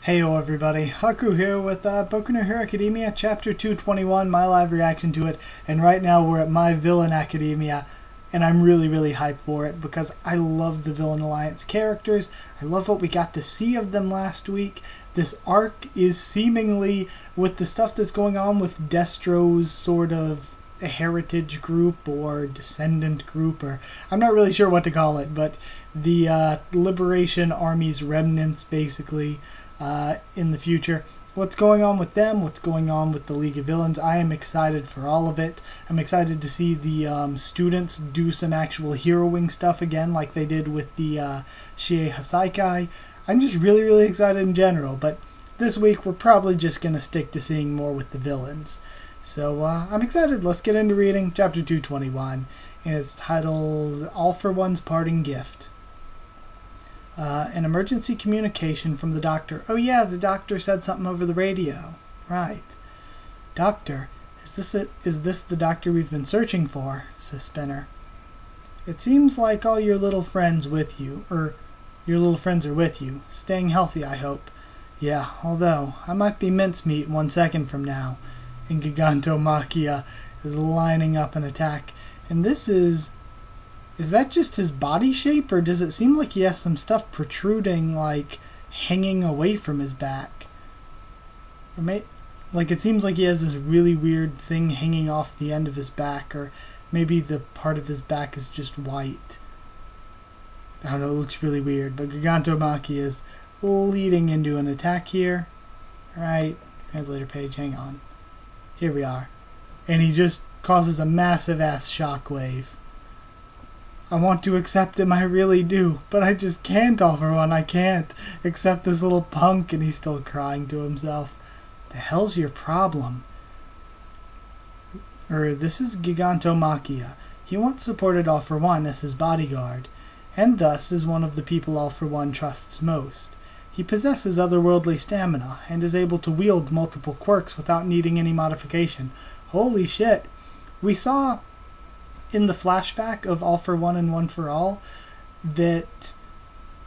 Heyo everybody, Haku here with Boku no Hero Academia Chapter 221, my live reaction to it, and right now we're at My Villain Academia, and I'm really hyped for it because I love the Villain Alliance characters. I love what we got to see of them last week. This arc is seemingly, with the stuff that's going on with Destro's sort of a heritage group or descendant group, or I'm not really sure what to call it, but the Liberation Army's remnants basically. In the future. What's going on with them? What's going on with the League of Villains? I am excited for all of it. I'm excited to see the students do some actual heroing stuff again like they did with the Shie Hasaikai. I'm just really excited in general, but this week we're probably just going to stick to seeing more with the villains. So I'm excited. Let's get into reading Chapter 221, and it's titled All for One's Parting Gift. An emergency communication from the doctor. Oh yeah, the doctor said something over the radio. Right. Doctor, is this the doctor we've been searching for? Says Spinner. It seems like all your little friends with you, your little friends are with you. Staying healthy, I hope. Yeah, although, I might be mincemeat 1 second from now. And Gigantomachia is lining up an attack. And this is that just his body shape, or does it seem like he has some stuff protruding, like hanging away from his back? Or like it seems like he has this really weird thing hanging off the end of his back, or maybe the part of his back is just white. I don't know, it looks really weird, but Gigantomachia is leading into an attack here. Right, translator page, hang on. Here we are. And he just causes a massive ass shockwave. I want to accept him, I really do, but I just can't, all for one. I can't accept this little punk, and he's still crying to himself. The hell's your problem? This is Gigantomachia. He once supported All for One as his bodyguard, and thus is one of the people All for One trusts most. He possesses otherworldly stamina, and is able to wield multiple quirks without needing any modification. Holy shit. We saw in the flashback of All for One and One for All that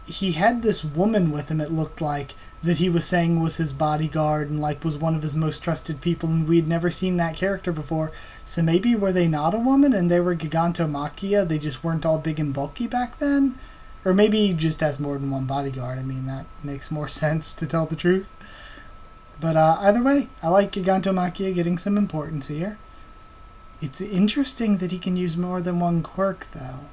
he had this woman with him, it looked like, that he was saying was his bodyguard and like was one of his most trusted people, and we'd never seen that character before. So maybe were they not a woman and they were Gigantomachia, they just weren't all big and bulky back then? Or maybe he just has more than one bodyguard. I mean, that makes more sense, to tell the truth. But either way, I like Gigantomachia getting some importance here. It's interesting that he can use more than one quirk, though.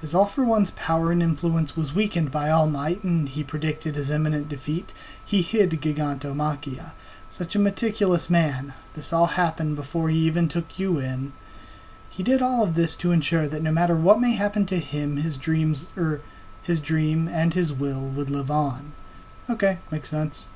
As All for One's power and influence was weakened by All Might, and he predicted his imminent defeat, he hid Gigantomachia. Such a meticulous man. This all happened before he even took you in. He did all of this to ensure that no matter what may happen to him, his dream and his will would live on. Okay, makes sense.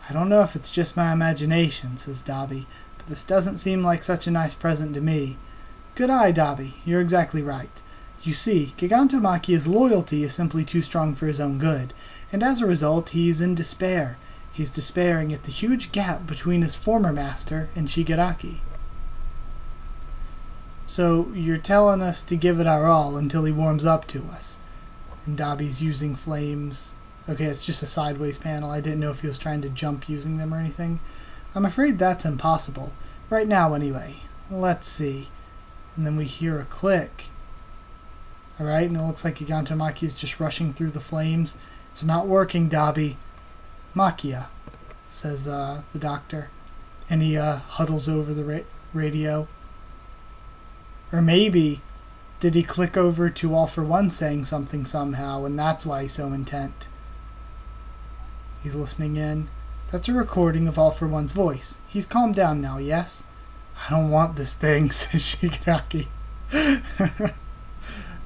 I don't know if it's just my imagination, says Dabi. This doesn't seem like such a nice present to me. Good eye, Dabi. You're exactly right. You see, Gigantomachia's loyalty is simply too strong for his own good, and as a result he's in despair. He's despairing at the huge gap between his former master and Shigaraki. So you're telling us to give it our all until he warms up to us. And Dabi's using flames. Okay, it's just a sideways panel. I didn't know if he was trying to jump using them or anything. I'm afraid that's impossible. Right now, anyway. Let's see. And then we hear a click. Alright, and it looks like Gigantomachia is just rushing through the flames. It's not working, Dabi. Machia, says the doctor. And he huddles over the radio. Or maybe, did he click over to All for One saying something somehow, and that's why he's so intent. He's listening in. That's a recording of All for One's voice. He's calmed down now, yes? I don't want this thing, says Shigaraki.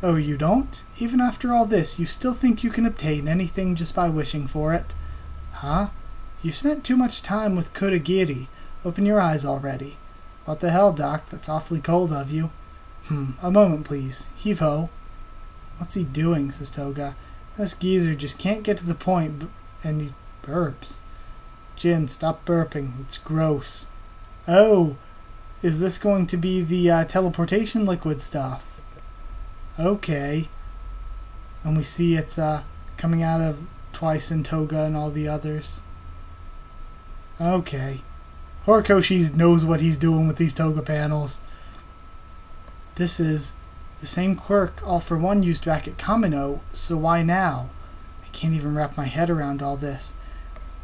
Oh, you don't? Even after all this, you still think you can obtain anything just by wishing for it? Huh? You spent too much time with Kurogiri. Open your eyes already. What the hell, Doc? That's awfully cold of you. A moment, please. Heave-ho. What's he doing, says Toga. This geezer just can't get to the point, and he burps. Jin, stop burping. It's gross. Oh, is this going to be the teleportation liquid stuff? Okay. And we see it's coming out of Twice and Toga and all the others. Okay. Horikoshi knows what he's doing with these Toga panels. This is the same quirk All For One used back at Kamino, so why now? I can't even wrap my head around all this.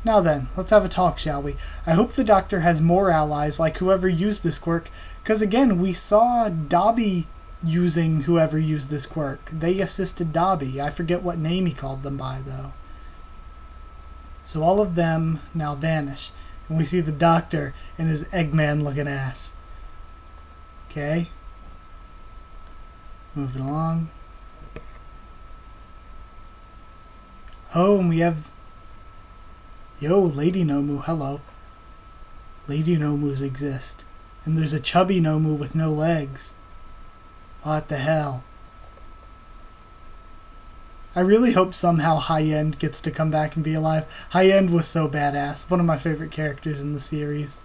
Now then, let's have a talk, shall we? I hope the Doctor has more allies like whoever used this quirk, because again, we saw Dabi using whoever used this quirk. They assisted Dabi. I forget what name he called them by, though. So all of them now vanish, and we see the Doctor and his Eggman-looking ass. Okay. Moving along. Oh, and we have... Yo, Lady Nomu, hello. Lady Nomus exist. And there's a chubby Nomu with no legs. What the hell? I really hope somehow High End gets to come back and be alive. High End was so badass. One of my favorite characters in the series.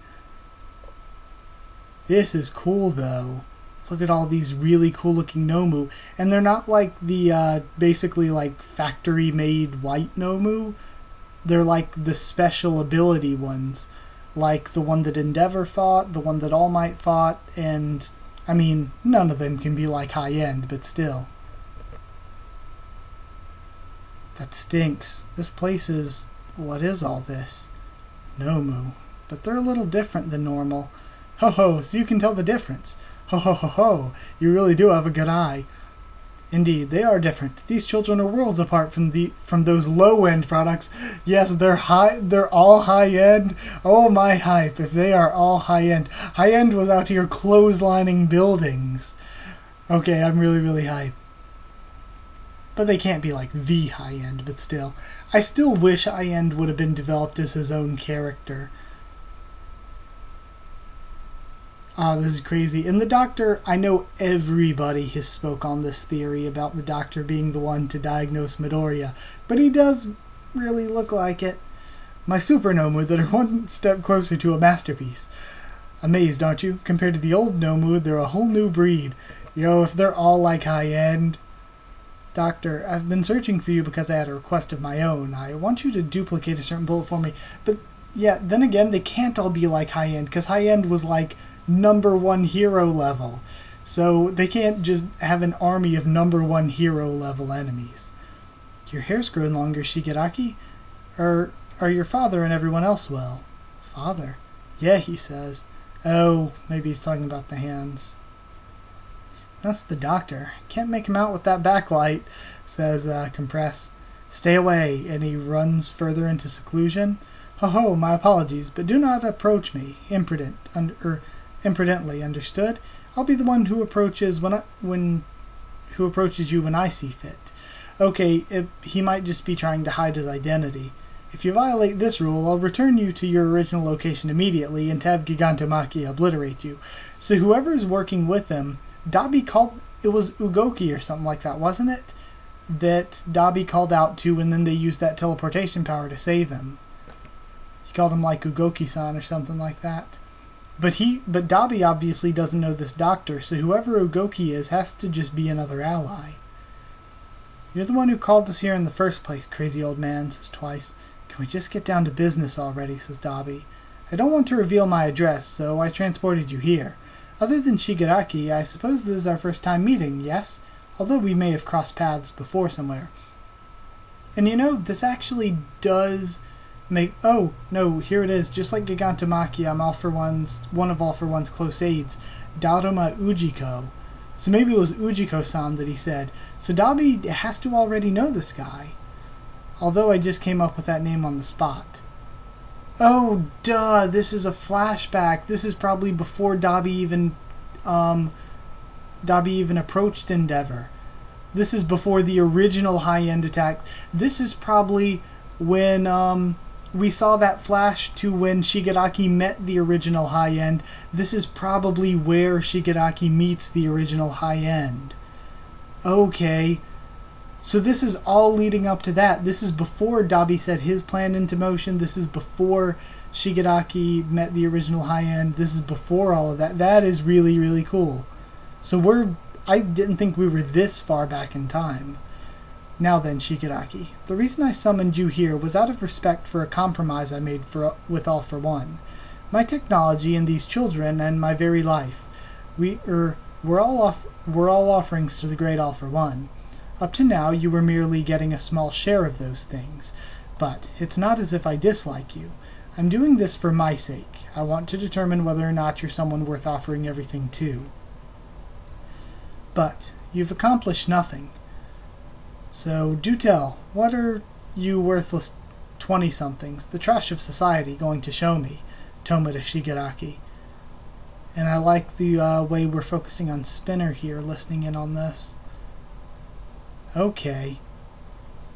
This is cool, though. Look at all these really cool looking Nomu. And they're not like the, basically like factory-made white Nomu. They're like the special ability ones. Like the one that Endeavor fought, the one that All Might fought, and... I mean, none of them can be like High End, but still. That stinks. This place is... What is all this? Nomu. But they're a little different than normal. Ho ho, so you can tell the difference. Ho ho ho ho, you really do have a good eye. Indeed, they are different. These children are worlds apart from those low-end products. Yes, they're all high-end. Oh my hype, if they are all high-end. High-end was out here clotheslining buildings. Okay, I'm really, really hype. But they can't be like the high-end, but still. I still wish high-end would have been developed as his own character. Ah, this is crazy. In the Doctor, I know everybody has spoke on this theory about the Doctor being the one to diagnose Midoriya, but he does really look like it. My super Nomu that are one step closer to a masterpiece. Amazed, aren't you? Compared to the old Nomu, they're a whole new breed. Yo, if they're all like high-end... Doctor, I've been searching for you because I had a request of my own. I want you to duplicate a certain bullet for me. But, yeah, then again, they can't all be like high-end, because high-end was like... #1 hero level, so they can't just have an army of #1 hero level enemies. Your hair's grown longer, Shigaraki. Are your father and everyone else well? Father? Yeah, he says. Oh, maybe he's talking about the hands. That's the Doctor. Can't make him out with that backlight, says Compress. Stay away, and he runs further into seclusion. Ho ho, my apologies, but do not approach me. Impudently, understood? I'll be the one who approaches who approaches you when I see fit. Okay, he might just be trying to hide his identity. If you violate this rule, I'll return you to your original location immediately and have Gigantomachia obliterate you. So whoever's working with him, Dabi called... It was Ugoki or something like that, wasn't it? That Dabi called out to, and then they used that teleportation power to save him. He called him like Ugoki-san or something like that. But Dabi obviously doesn't know this Doctor, so whoever Ugoki is has to just be another ally. You're the one who called us here in the first place, crazy old man, says Twice. Can we just get down to business already, says Dabi. I don't want to reveal my address, so I transported you here. Other than Shigaraki, I suppose this is our first time meeting, yes? Although we may have crossed paths before somewhere. And you know, this actually does... Oh, no, here it is. Just like Gigantomachia, I'm one of All For One's close aides, Daruma Ujiko. So maybe it was Ujiko-san that he said. So Dabi has to already know this guy. Although I just came up with that name on the spot. Oh, duh, this is a flashback. This is probably before Dabi even approached Endeavor. This is before the original high-end attacks. This is probably when, we saw that flash to when Shigaraki met the original high-end. This is probably where Shigaraki meets the original high-end. Okay. So this is all leading up to that. This is before Dabi set his plan into motion. This is before Shigaraki met the original high-end. This is before all of that. That is really, really cool. So I didn't think we were this far back in time. Now then, Shigaraki, the reason I summoned you here was out of respect for a compromise I made with All for One. My technology and these children and my very life. We're all offerings to the great All for One. Up to now, you were merely getting a small share of those things. But it's not as if I dislike you. I'm doing this for my sake. I want to determine whether or not you're someone worth offering everything to. But you've accomplished nothing. So do tell, what are you worthless 20-somethings, the trash of society, going to show me? Tomura Shigaraki. And I like the way we're focusing on Spinner here, listening in on this. Okay.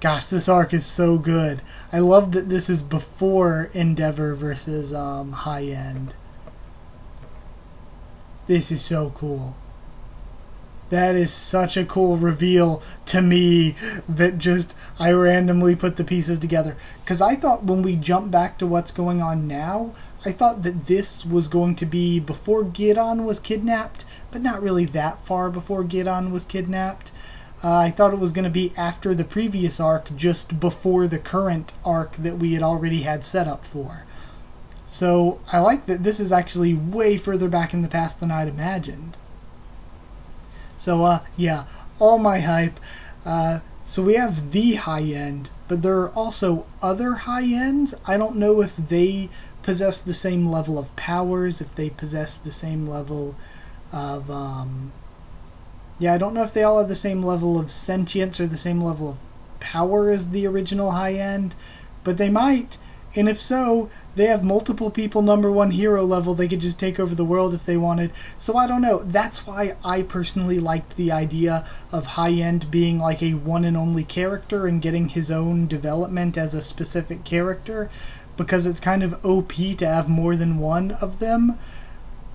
Gosh, this arc is so good. I love that this is before Endeavor versus High End. This is so cool. That is such a cool reveal to me that just I randomly put the pieces together. Because I thought when we jump back to what's going on now, I thought that this was going to be before Giran was kidnapped, but not really that far before Giran was kidnapped. I thought it was going to be after the previous arc, just before the current arc that we had already had set up for. So I like that this is actually way further back in the past than I'd imagined. So, yeah, all my hype. So we have the high end, but there are also other high ends. I don't know if they possess the same level of powers, if they possess the same level of, yeah, I don't know if they all have the same level of sentience or the same level of power as the original high end, but they might. And if so, they have multiple people #1 hero level. They could just take over the world if they wanted. So I don't know. That's why I personally liked the idea of High End being like a one and only character and getting his own development as a specific character, because it's kind of OP to have more than one of them.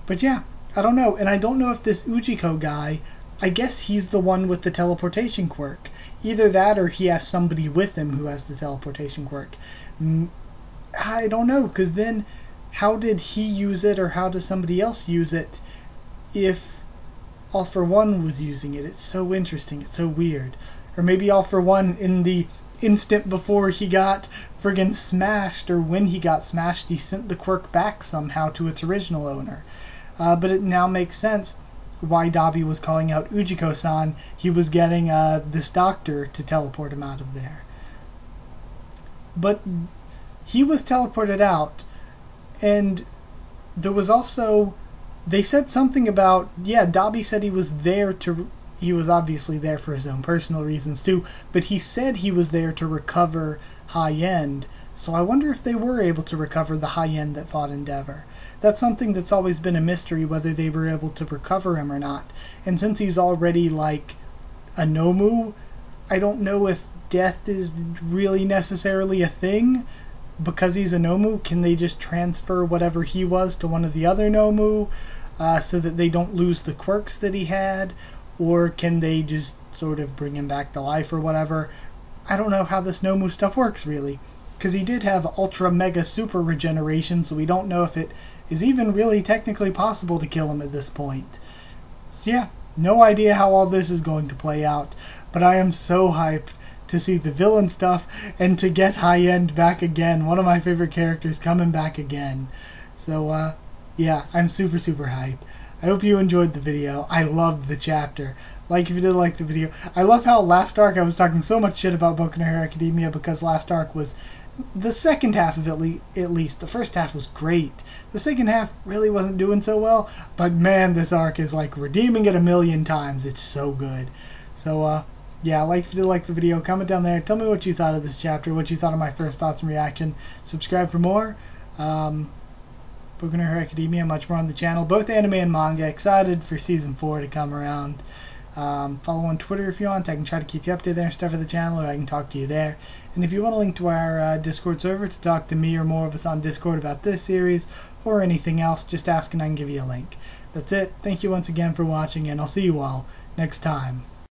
But yeah, I don't know. And I don't know if this Ujiko guy, I guess he's the one with the teleportation quirk. Either that or he has somebody with him who has the teleportation quirk. I don't know, because then how did he use it, or how does somebody else use it if All for One was using it? It's so interesting. It's so weird. Or maybe All for One, in the instant before he got friggin' smashed, or when he got smashed, he sent the quirk back somehow to its original owner. But it now makes sense why Dabi was calling out Ujiko-san. He was getting this doctor to teleport him out of there. But he was teleported out, and there was also, they said something about, yeah, Dabi said he was there to, he was obviously there for his own personal reasons too, but he said he was there to recover High End, so I wonder if they were able to recover the High End that fought Endeavor. That's something that's always been a mystery, whether they were able to recover him or not, and since he's already like a Nomu, I don't know if death is really necessarily a thing. Because he's a Nomu, can they just transfer whatever he was to one of the other Nomu so that they don't lose the quirks that he had? Or can they just sort of bring him back to life or whatever? I don't know how this Nomu stuff works, really. Because he did have Ultra Mega Super Regeneration, so we don't know if it is even really technically possible to kill him at this point. So yeah, no idea how all this is going to play out. But I am so hyped to see the villain stuff and to get High End back again. One of my favorite characters coming back again. So yeah, I'm super hyped. I hope you enjoyed the video. I loved the chapter. Like if you did like the video. I love how last arc I was talking so much shit about Boku no Hero Academia because last arc was the second half of it, at least. The first half was great. The second half really wasn't doing so well, but man, this arc is like redeeming it 1,000,000 times. It's so good. So yeah, like if you did like the video, comment down there. Tell me what you thought of this chapter, what you thought of my first thoughts and reaction. Subscribe for more. Boku no Hero Academia, much more on the channel. Both anime and manga. Excited for Season 4 to come around. Follow on Twitter if you want. I can try to keep you updated there and stuff for the channel, or I can talk to you there. And if you want a link to our Discord server to talk to me or more of us on Discord about this series or anything else, just ask and I can give you a link. That's it. Thank you once again for watching, and I'll see you all next time.